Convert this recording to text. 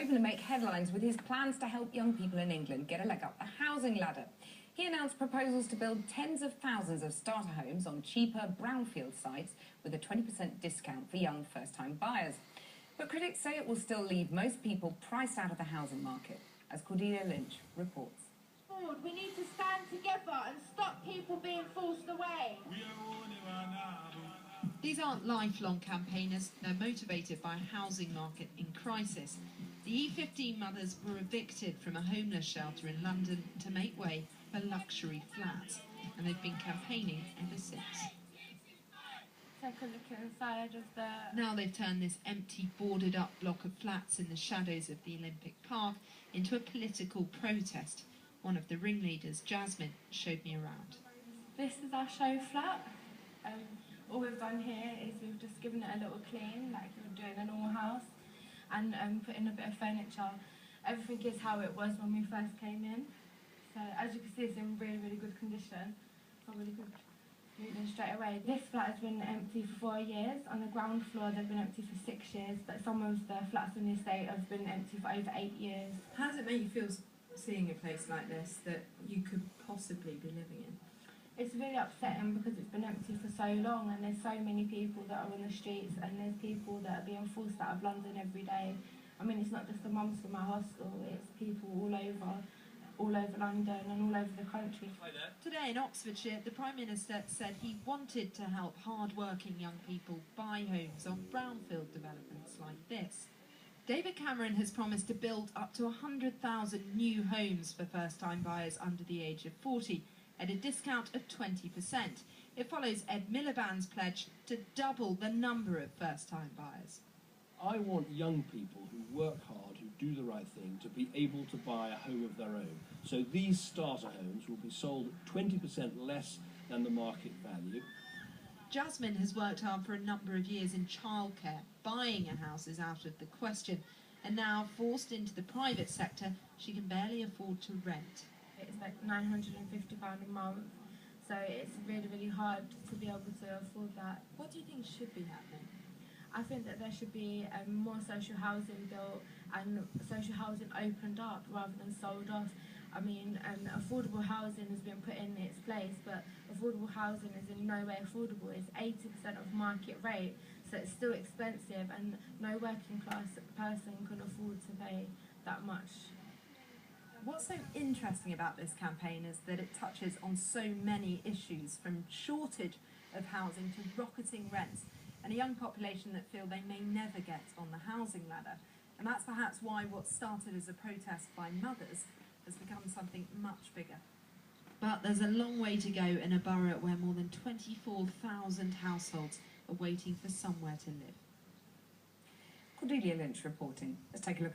hoping to make headlines with his plans to help young people in England get a leg up the housing ladder. He announced proposals to build tens of thousands of starter homes on cheaper brownfield sites with a 20% discount for young first-time buyers. But critics say it will still leave most people priced out of the housing market, as Cordelia Lynch reports. We need to stand together and stop people being forced away. These aren't lifelong campaigners, they're motivated by a housing market in crisis. The E15 mothers were evicted from a homeless shelter in London to make way for luxury flats, and they've been campaigning ever since. Take a look inside of the... Now they've turned this empty, boarded-up block of flats in the shadows of the Olympic Park into a political protest. One of the ringleaders, Jasmine, showed me around. This is our show flat. All we've done here is we've just given it a little clean, like you would do in a normal house, and put in a bit of furniture. Everything is how it was when we first came in. So as you can see, it's in really, really good condition. So really good. Moving straight away. This flat has been empty for 4 years. On the ground floor, they've been empty for 6 years, but some of the flats in the estate have been empty for over 8 years. How does it make you feel seeing a place like this that you could possibly be living in? It's really upsetting because it's been empty for so long, and there's so many people that are on the streets, and there's people that are being forced out of London every day. I mean, it's not just the mums from our hostel, it's people all over London and all over the country. Today in Oxfordshire, the Prime Minister said he wanted to help hard-working young people buy homes on brownfield developments like this. David Cameron has promised to build up to 100,000 new homes for first-time buyers under the age of 40 at a discount of 20%. It follows Ed Miliband's pledge to double the number of first-time buyers. I want young people who work hard, who do the right thing, to be able to buy a home of their own. So these starter homes will be sold at 20% less than the market value. Jasmine has worked hard for a number of years in childcare. Buying a house is out of the question, and now forced into the private sector, she can barely afford to rent. It's like £950 a month, so it's really, really hard to be able to afford that. What do you think should be happening? I think that there should be more social housing built and social housing opened up rather than sold off. I mean, affordable housing has been put in its place, but affordable housing is in no way affordable. It's 80% of market rate, so it's still expensive, and no working class person can afford to pay that much. What's so interesting about this campaign is that it touches on so many issues, from shortage of housing to rocketing rents, and a young population that feel they may never get on the housing ladder. And that's perhaps why what started as a protest by mothers has become something much bigger. But there's a long way to go in a borough where more than 24,000 households are waiting for somewhere to live. Cordelia Lynch reporting. Let's take a look.